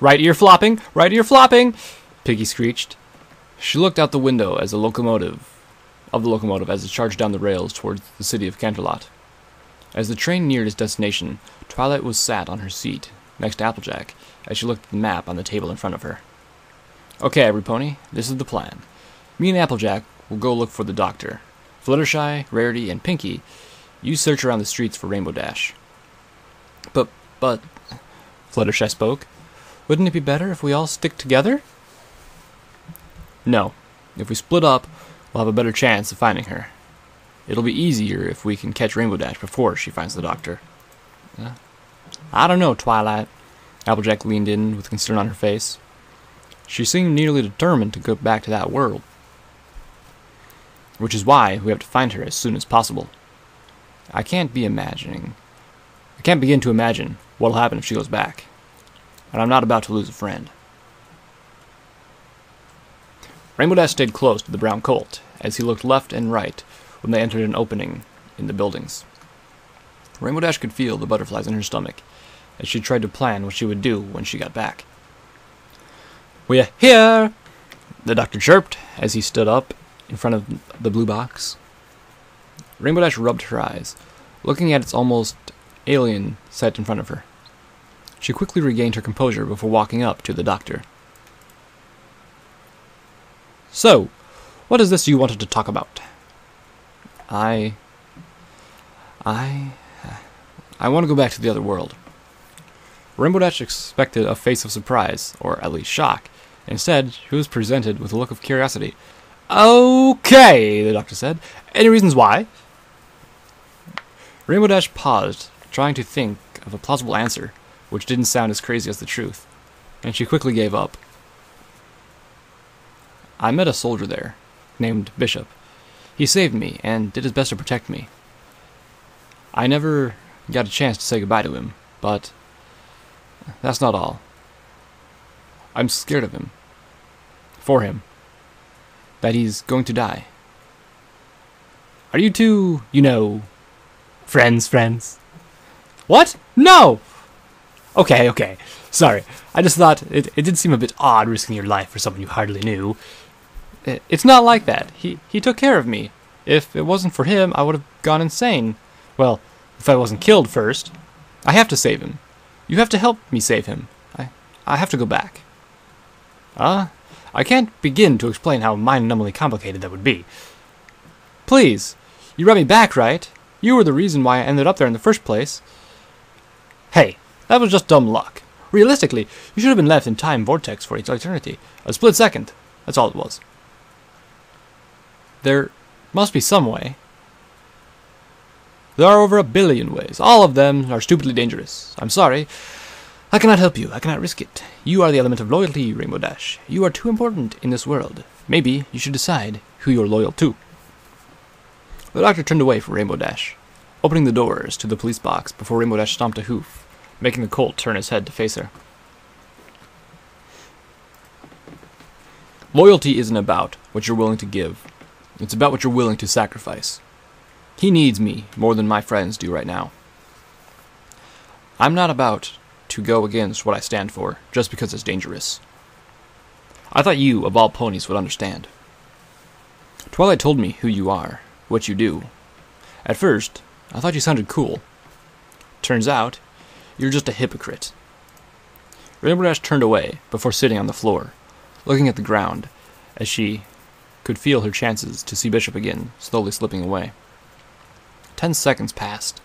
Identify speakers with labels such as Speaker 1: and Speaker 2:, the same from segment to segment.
Speaker 1: Right ear flopping! Right ear flopping! Piggy screeched. She looked out the window as the locomotive as it charged down the rails towards the city of Canterlot. As the train neared its destination, Twilight was sat on her seat, next to Applejack, as she looked at the map on the table in front of her. Okay, every pony, this is the plan. Me and Applejack will go look for the doctor. Fluttershy, Rarity, and Pinky, you search around the streets for Rainbow Dash. But, Fluttershy spoke, wouldn't it be better if we all stick together? No. If we split up, we'll have a better chance of finding her. It'll be easier if we can catch Rainbow Dash before she finds the doctor. I don't know, Twilight. Applejack leaned in with concern on her face. She seemed nearly determined to go back to that world. Which is why we have to find her as soon as possible. I can't begin to imagine what'll happen if she goes back. And I'm not about to lose a friend. Rainbow Dash stayed close to the brown colt, as he looked left and right when they entered an opening in the buildings. Rainbow Dash could feel the butterflies in her stomach, as she tried to plan what she would do when she got back. "We're here!" the doctor chirped, as he stood up in front of the blue box. Rainbow Dash rubbed her eyes, looking at its almost alien sight in front of her. She quickly regained her composure before walking up to the doctor. "So, what is this you wanted to talk about?" I want to go back to the other world." Rainbow Dash expected a face of surprise, or at least shock. Instead, she was presented with a look of curiosity. "Okay," the doctor said. "Any reasons why?" Rainbow Dash paused, trying to think of a plausible answer, which didn't sound as crazy as the truth, and she quickly gave up. "I met a soldier there, named Bishop. He saved me, and did his best to protect me. I never got a chance to say goodbye to him, but that's not all. I'm scared of him. For him. That he's going to die. Are you two, friends? What? No! Okay. Sorry. I just thought it did seem a bit odd risking your life for someone you hardly knew. It's not like that. He took care of me. If it wasn't for him, I would have gone insane. Well, if I wasn't killed first. I have to save him. You have to help me save him. I have to go back." I can't begin to explain how mind-numbingly complicated that would be. "Please, you brought me back, right? You were the reason why I ended up there in the first place." "Hey, that was just dumb luck. Realistically, you should have been left in time vortex for eternity. A split second. That's all it was." "There must be some way." "There are over 1 billion ways. All of them are stupidly dangerous. I'm sorry. I cannot help you. I cannot risk it. You are the element of loyalty, Rainbow Dash. You are too important in this world. Maybe you should decide who you're loyal to." The doctor turned away from Rainbow Dash, opening the doors to the police box before Rainbow Dash stomped a hoof, making the colt turn his head to face her. Loyalty isn't about what you're willing to give. It's about what you're willing to sacrifice. He needs me more than my friends do right now. I'm not about to go against what I stand for, just because it's dangerous. I thought you, of all ponies, would understand. Twilight told me who you are, what you do. At first, I thought you sounded cool. Turns out, you're just a hypocrite. Rainbow Dash turned away before sitting on the floor, looking at the ground, as she could feel her chances to see Bishop again slowly slipping away. 10 seconds passed.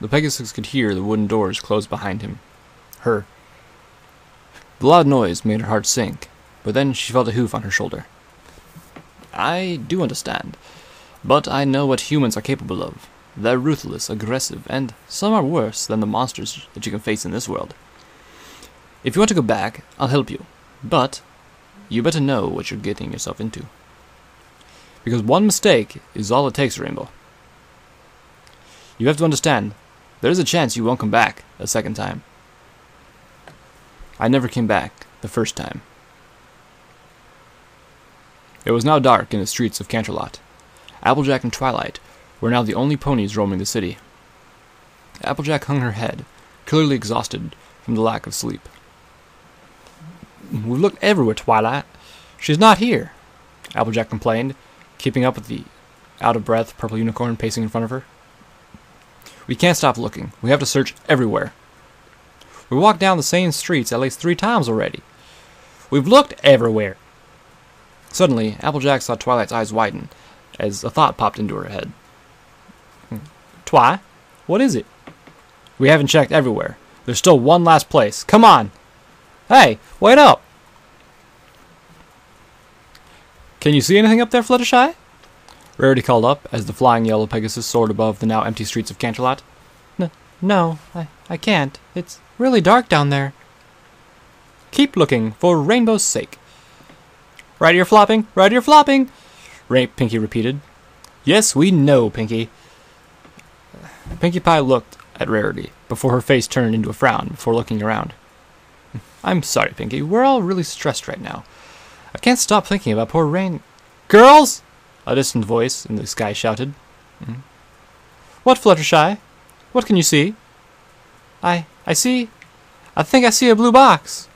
Speaker 1: The Pegasus could hear the wooden doors close behind him. The loud noise made her heart sink, but then she felt a hoof on her shoulder. I do understand, but I know what humans are capable of. They're ruthless, aggressive, and some are worse than the monsters that you can face in this world. If you want to go back, I'll help you, but you better know what you're getting yourself into. Because one mistake is all it takes, Rainbow. You have to understand, there is a chance you won't come back a second time. I never came back the first time. It was now dark in the streets of Canterlot. Applejack and Twilight were now the only ponies roaming the city. Applejack hung her head, clearly exhausted from the lack of sleep. We've looked everywhere, Twilight. She's not here, Applejack complained, keeping up with the out-of-breath purple unicorn pacing in front of her. We can't stop looking. We have to search everywhere. We walked down the same streets at least 3 times already. We've looked everywhere. Suddenly, Applejack saw Twilight's eyes widen as a thought popped into her head. Twi, what is it? We haven't checked everywhere. There's still one last place. Come on! Hey, wait up! Can you see anything up there, Fluttershy? Rarity called up as the flying yellow Pegasus soared above the now empty streets of Canterlot. No, I can't. It's really dark down there. Keep looking, for rainbow's sake. Right ear flopping, right ear flopping, Pinkie repeated. Yes, we know, Pinkie. Pinkie Pie looked at Rarity before her face turned into a frown before looking around. I'm sorry, Pinkie. We're all really stressed right now. I can't stop thinking about poor Rain... Girls! A distant voice in the sky shouted. What, Fluttershy? What can you see? I think I see a blue box.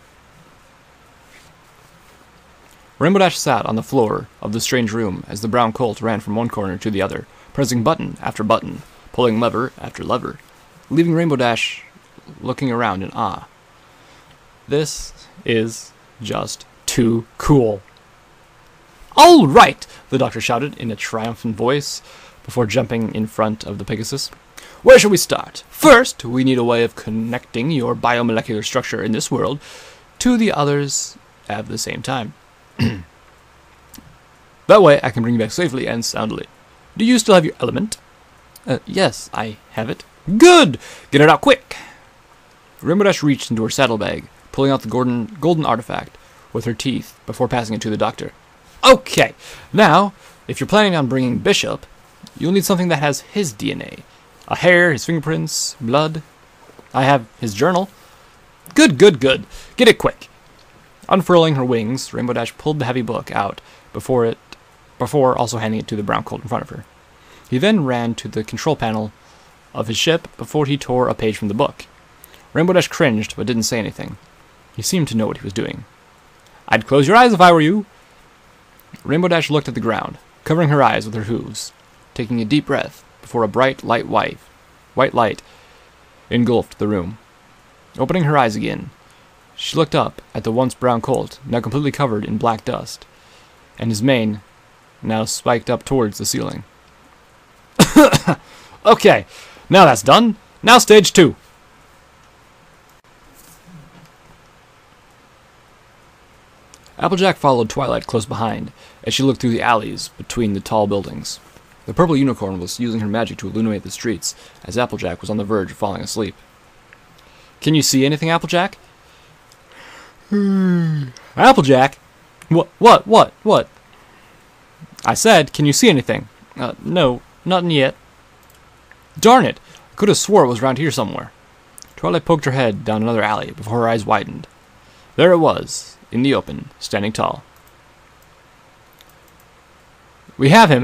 Speaker 1: Rainbow Dash sat on the floor of the strange room as the brown colt ran from one corner to the other, pressing button after button, pulling lever after lever, leaving Rainbow Dash looking around in awe. This is just too cool. All right, the doctor shouted in a triumphant voice before jumping in front of the Pegasus. Where shall we start? First, we need a way of connecting your biomolecular structure in this world to the others at the same time. That way, I can bring you back safely and soundly. Do you still have your element? Yes, I have it. Good! Get it out quick! Rainbow Dash reached into her saddlebag, pulling out the golden artifact with her teeth before passing it to the doctor. Okay, now, if you're planning on bringing Bishop, you'll need something that has his DNA. A hair, his fingerprints, blood. I have his journal. Good. Get it quick. Unfurling her wings, Rainbow Dash pulled the heavy book out before also handing it to the brown colt in front of her. He then ran to the control panel of his ship before he tore a page from the book. Rainbow Dash cringed but didn't say anything. He seemed to know what he was doing. I'd close your eyes if I were you. Rainbow Dash looked at the ground, covering her eyes with her hooves, taking a deep breath before a bright, white light engulfed the room. Opening her eyes again, she looked up at the once brown colt, now completely covered in black dust, and his mane now spiked up towards the ceiling. Okay, now that's done. Now stage 2. Applejack followed Twilight close behind as she looked through the alleys between the tall buildings. The purple unicorn was using her magic to illuminate the streets as Applejack was on the verge of falling asleep. Can you see anything, Applejack? Applejack? What? I said, can you see anything? No, nothing yet. Darn it! I could have swore it was around here somewhere. Twilight poked her head down another alley before her eyes widened. There it was, in the open, standing tall. We have him,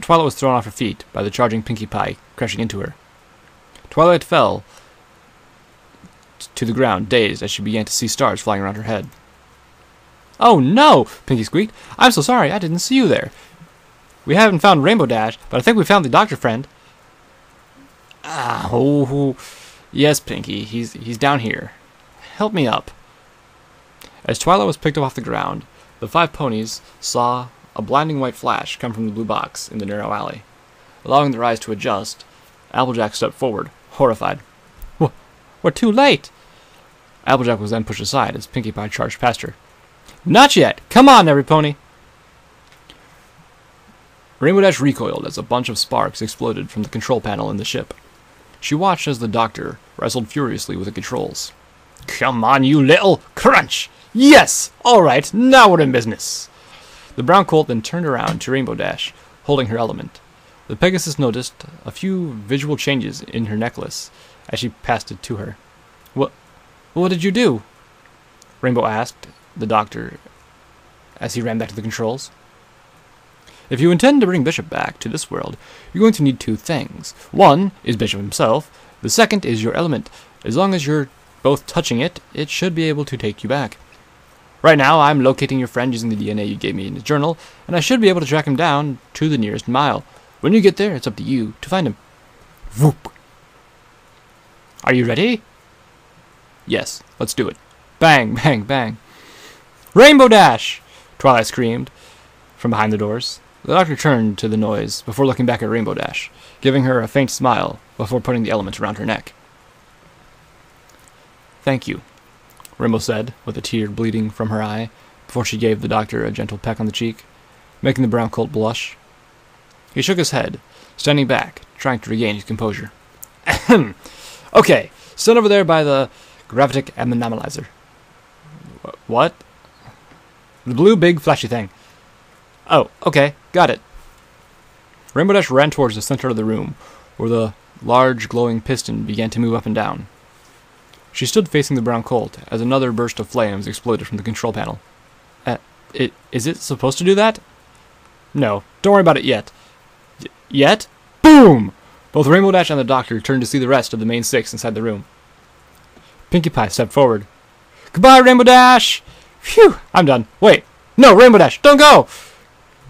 Speaker 1: Twilight was thrown off her feet by the charging Pinkie Pie crashing into her. Twilight fell to the ground, dazed, as she began to see stars flying around her head. Oh no! Pinkie squeaked. I'm so sorry, I didn't see you there. We haven't found Rainbow Dash, but I think we found the doctor friend. Yes, Pinkie, he's down here. Help me up. As Twilight was picked up off the ground, the 5 ponies saw a blinding white flash come from the blue box in the narrow alley. Allowing their eyes to adjust, Applejack stepped forward, horrified. We're too late! Applejack was then pushed aside as Pinkie Pie charged past her. Not yet! Come on, every pony! Rainbow Dash recoiled as a bunch of sparks exploded from the control panel in the ship. She watched as the doctor wrestled furiously with the controls. Come on, you little crunch! Yes! All right, now we're in business! The brown colt then turned around to Rainbow Dash, holding her element. The Pegasus noticed a few visual changes in her necklace as she passed it to her. What did you do? Rainbow asked the doctor as he ran back to the controls. If you intend to bring Bishop back to this world, you're going to need 2 things. One is Bishop himself. The second is your element. As long as you're both touching it, it should be able to take you back. Right now, I'm locating your friend using the DNA you gave me in the journal, and I should be able to track him down to the nearest mile. When you get there, it's up to you to find him. Whoop. Are you ready? Yes, let's do it. Bang, bang, bang. Rainbow Dash! Twilight screamed from behind the doors. The doctor turned to the noise before looking back at Rainbow Dash, giving her a faint smile before putting the element around her neck. Thank you, Rainbow said, with a tear bleeding from her eye, before she gave the doctor a gentle peck on the cheek, making the brown colt blush. He shook his head, standing back, trying to regain his composure. Ahem. Okay, stand over there by the gravitic anomalizer. What? The blue, big, flashy thing. Oh, okay, got it. Rainbow Dash ran towards the center of the room, where the large, glowing piston began to move up and down. She stood facing the brown colt as another burst of flames exploded from the control panel. Is it supposed to do that? No, don't worry about it yet. Yet? Boom! Both Rainbow Dash and the doctor turned to see the rest of the main six inside the room. Pinkie Pie stepped forward. Goodbye, Rainbow Dash! Phew, I'm done. Wait, no, Rainbow Dash, don't go!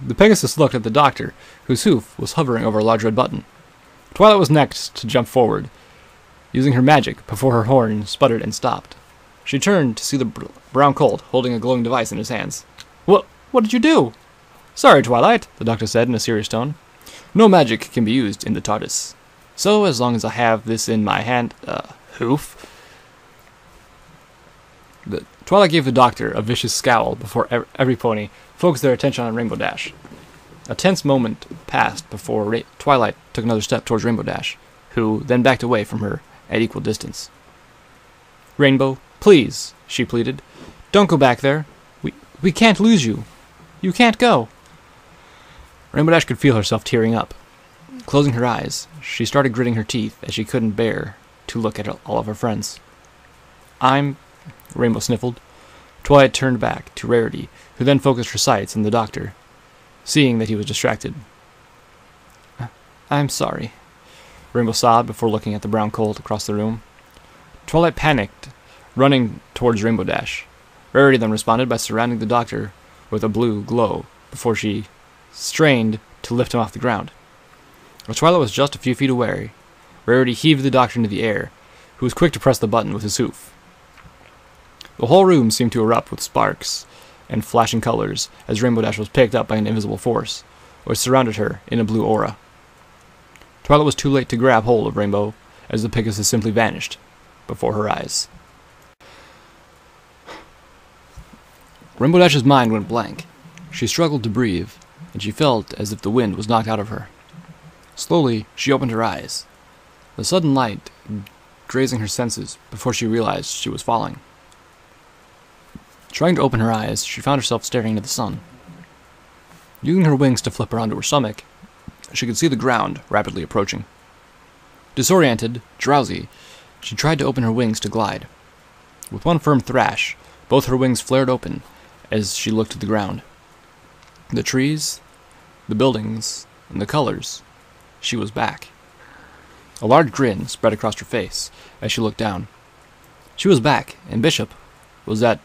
Speaker 1: The Pegasus looked at the doctor, whose hoof was hovering over a large red button. Twilight was next to jump forward, using her magic before her horn sputtered and stopped. She turned to see the brown colt holding a glowing device in his hands. What did you do? Sorry, Twilight, the doctor said in a serious tone. No magic can be used in the TARDIS. So, as long as I have this in my hand, hoof. Twilight gave the doctor a vicious scowl before every pony focused their attention on Rainbow Dash. A tense moment passed before Twilight took another step towards Rainbow Dash, who then backed away from her at equal distance. Rainbow, please, she pleaded. Don't go back there. We can't lose you. You can't go. Rainbow Dash could feel herself tearing up. Closing her eyes, she started gritting her teeth as she couldn't bear to look at all of her friends. Rainbow sniffled. Twilight turned back to Rarity, who then focused her sights on the doctor, seeing that he was distracted. I'm sorry, Rainbow sobbed before looking at the brown colt across the room. Twilight panicked, running towards Rainbow Dash. Rarity then responded by surrounding the doctor with a blue glow before she strained to lift him off the ground. While Twilight was just a few feet away, Rarity heaved the doctor into the air, who was quick to press the button with his hoof. The whole room seemed to erupt with sparks and flashing colors as Rainbow Dash was picked up by an invisible force, which surrounded her in a blue aura. Twilight was too late to grab hold of Rainbow, as the Pegasus simply vanished before her eyes. Rainbow Dash's mind went blank. She struggled to breathe, and she felt as if the wind was knocked out of her. Slowly, she opened her eyes, the sudden light grazing her senses before she realized she was falling. Trying to open her eyes, she found herself staring into the sun. Using her wings to flip her onto her stomach, she could see the ground rapidly approaching. Disoriented, drowsy, she tried to open her wings to glide. With one firm thrash, both her wings flared open as she looked at the ground. The trees, the buildings, and the colors. She was back. A large grin spread across her face as she looked down. She was back, and Bishop was at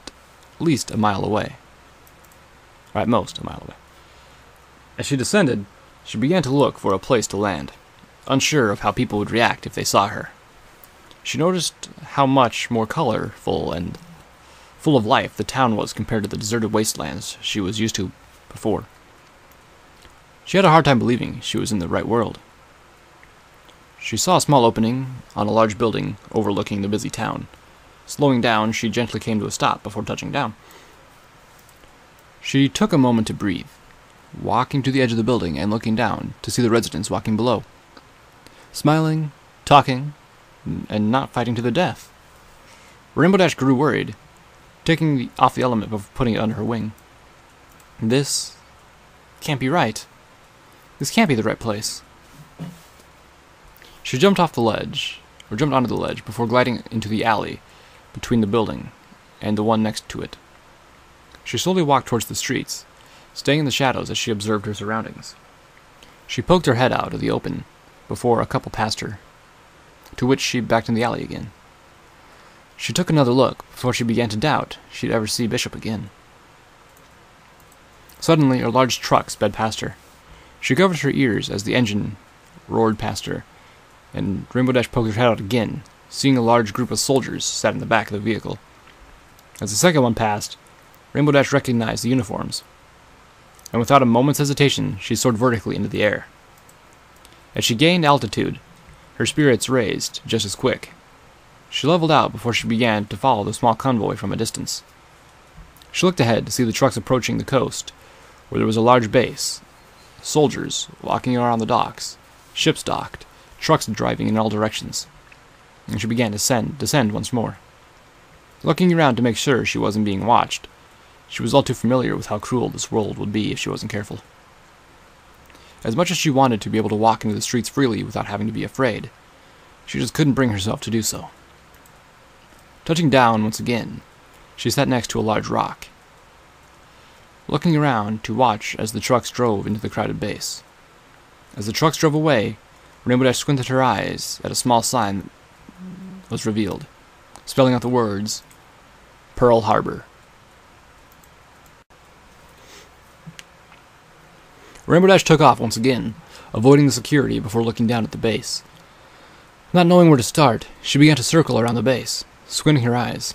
Speaker 1: least a mile away. Or at most a mile away. As she descended, she began to look for a place to land, unsure of how people would react if they saw her. She noticed how much more colorful and full of life the town was compared to the deserted wastelands she was used to before. She had a hard time believing she was in the right world. She saw a small opening on a large building overlooking the busy town. Slowing down, she gently came to a stop before touching down. She took a moment to breathe, walking to the edge of the building and looking down to see the residents walking below, smiling, talking, and not fighting to the death. Rainbow Dash grew worried, taking off the element before putting it under her wing. This can't be right. This can't be the right place. She jumped onto the ledge before gliding into the alley between the building and the one next to it. She slowly walked towards the streets, staying in the shadows as she observed her surroundings. She poked her head out of the open before a couple passed her, to which she backed in the alley again. She took another look before she began to doubt she'd ever see Bishop again. Suddenly, a large truck sped past her. She covered her ears as the engine roared past her, and Rainbow Dash poked her head out again, seeing a large group of soldiers sat in the back of the vehicle. As the second one passed, Rainbow Dash recognized the uniforms, and without a moment's hesitation, she soared vertically into the air. As she gained altitude, her spirits raised just as quick. She leveled out before she began to follow the small convoy from a distance. She looked ahead to see the trucks approaching the coast, where there was a large base, soldiers walking around the docks, ships docked, trucks driving in all directions, and she began to descend once more. Looking around to make sure she wasn't being watched, she was all too familiar with how cruel this world would be if she wasn't careful. As much as she wanted to be able to walk into the streets freely without having to be afraid, she just couldn't bring herself to do so. Touching down once again, she sat next to a large rock, looking around to watch as the trucks drove into the crowded base. As the trucks drove away, Rainbow Dash squinted her eyes at a small sign that was revealed, spelling out the words, Pearl Harbor. Rainbow Dash took off once again, avoiding the security before looking down at the base. Not knowing where to start, she began to circle around the base, squinting her eyes.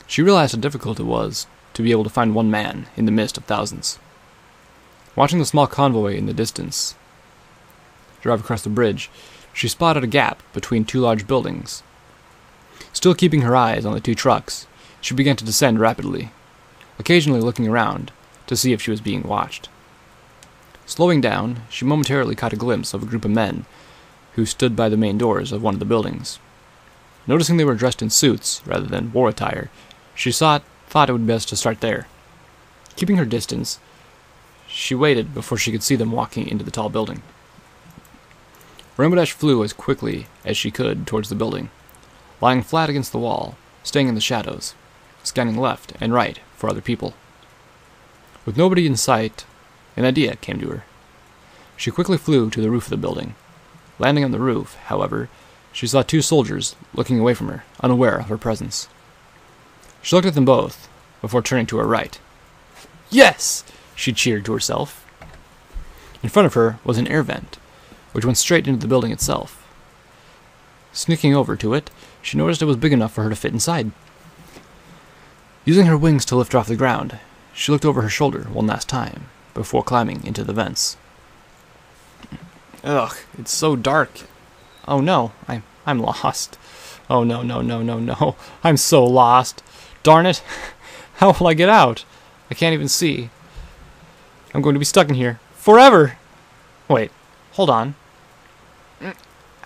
Speaker 1: She realized how difficult it was to be able to find one man in the midst of thousands. Watching the small convoy in the distance drive across the bridge, she spotted a gap between two large buildings. Still keeping her eyes on the two trucks, she began to descend rapidly, occasionally looking around to see if she was being watched. Slowing down, she momentarily caught a glimpse of a group of men who stood by the main doors of one of the buildings. Noticing they were dressed in suits rather than war attire, she thought it would be best to start there. Keeping her distance, she waited before she could see them walking into the tall building. Rainbow Dash flew as quickly as she could towards the building, lying flat against the wall, staying in the shadows, scanning left and right for other people. With nobody in sight, an idea came to her. She quickly flew to the roof of the building. Landing on the roof, however, she saw two soldiers looking away from her, unaware of her presence. She looked at them both before turning to her right. Yes! She cheered to herself. In front of her was an air vent, which went straight into the building itself. Sneaking over to it, she noticed it was big enough for her to fit inside. Using her wings to lift her off the ground, she looked over her shoulder one last time before climbing into the vents. Ugh, it's so dark. Oh no, I'm lost. Oh no, no, no, no, no. I'm so lost. Darn it. How will I get out? I can't even see. I'm going to be stuck in here forever. Wait, hold on.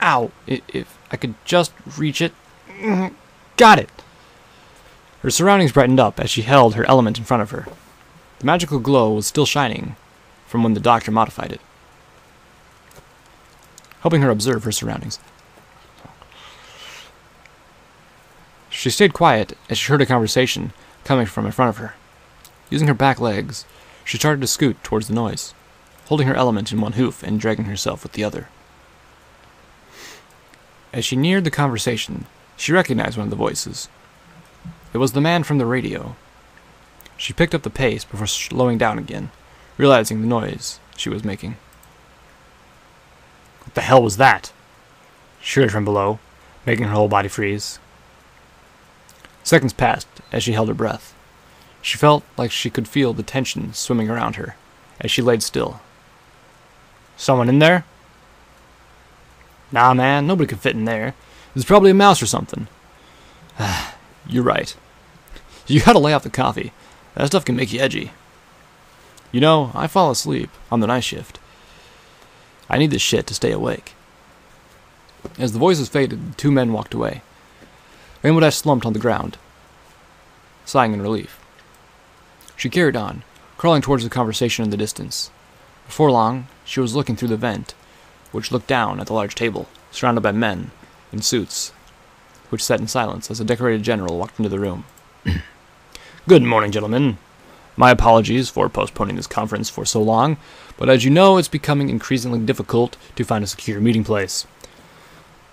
Speaker 1: Ow, if I could just reach it. Got it. Her surroundings brightened up as she held her element in front of her. The magical glow was still shining from when the doctor modified it, helping her observe her surroundings. She stayed quiet as she heard a conversation coming from in front of her. Using her back legs, she started to scoot towards the noise, holding her element in one hoof and dragging herself with the other. As she neared the conversation, she recognized one of the voices. It was the man from the radio. She picked up the pace before slowing down again, realizing the noise she was making. What the hell was that? She heard from below, making her whole body freeze. Seconds passed as she held her breath. She felt like she could feel the tension swimming around her as she laid still. Someone in there? Nah, man, nobody could fit in there. There's probably a mouse or something. You're right. You gotta lay off the coffee. That stuff can make you edgy. You know, I fall asleep on the night shift. I need this shit to stay awake. As the voices faded, the two men walked away. Rainbow Dash slumped on the ground, sighing in relief. She carried on, crawling towards the conversation in the distance. Before long, she was looking through the vent, which looked down at the large table, surrounded by men in suits, which sat in silence as a decorated general walked into the room. Good morning, gentlemen. My apologies for postponing this conference for so long, but as you know, it's becoming increasingly difficult to find a secure meeting place.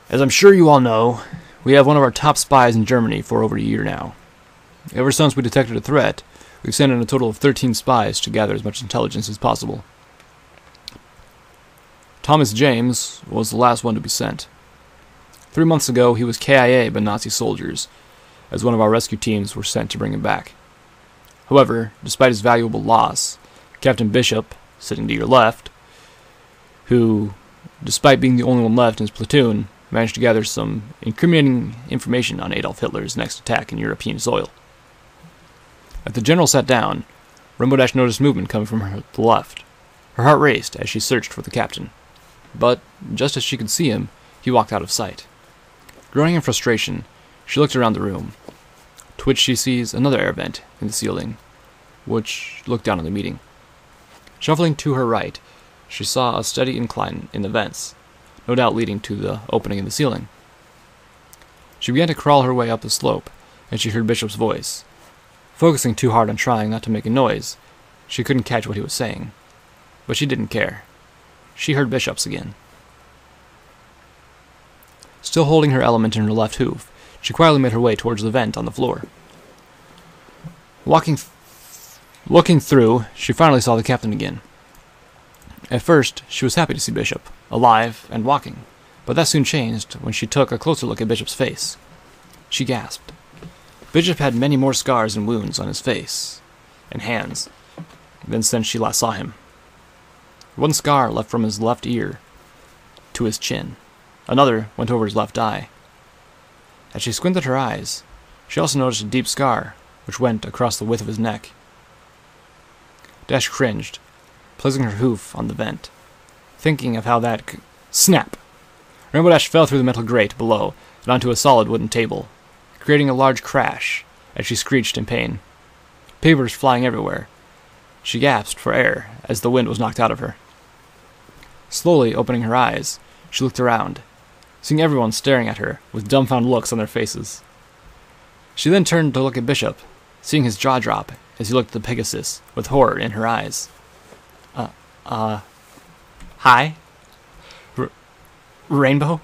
Speaker 1: As I'm sure you all know, we have one of our top spies in Germany for over a year now. Ever since we detected a threat, we've sent in a total of 13 spies to gather as much intelligence as possible. Thomas James was the last one to be sent. 3 months ago, he was KIA by Nazi soldiers, as one of our rescue teams were sent to bring him back. However, despite his valuable loss, Captain Bishop, sitting to your left, who, despite being the only one left in his platoon, managed to gather some incriminating information on Adolf Hitler's next attack in European soil. As the general sat down, Rainbow Dash noticed movement coming from her to the left. Her heart raced as she searched for the captain. But, just as she could see him, he walked out of sight. Growing in frustration, she looked around the room, to which she sees another air vent in the ceiling, which looked down on the meeting. Shuffling to her right, she saw a steady incline in the vents, no doubt leading to the opening in the ceiling. She began to crawl her way up the slope, and she heard Bishop's voice. Focusing too hard on trying not to make a noise, she couldn't catch what he was saying. But she didn't care. She heard Bishop's again. Still holding her element in her left hoof, she quietly made her way towards the vent on the floor. Looking through, she finally saw the captain again. At first, she was happy to see Bishop, alive and walking, but that soon changed when she took a closer look at Bishop's face. She gasped. Bishop had many more scars and wounds on his face and hands than since she last saw him. One scar left from his left ear to his chin. Another went over his left eye. As she squinted her eyes, she also noticed a deep scar which went across the width of his neck. Dash cringed, placing her hoof on the vent, thinking of how that could... Snap! Rainbow Dash fell through the metal grate below and onto a solid wooden table, creating a large crash as she screeched in pain. Papers flying everywhere. She gasped for air as the wind was knocked out of her. Slowly opening her eyes, she looked around, seeing everyone staring at her with dumbfounded looks on their faces. She then turned to look at Bishop, seeing his jaw drop as he looked at the Pegasus with horror in her eyes. Hi? Rainbow?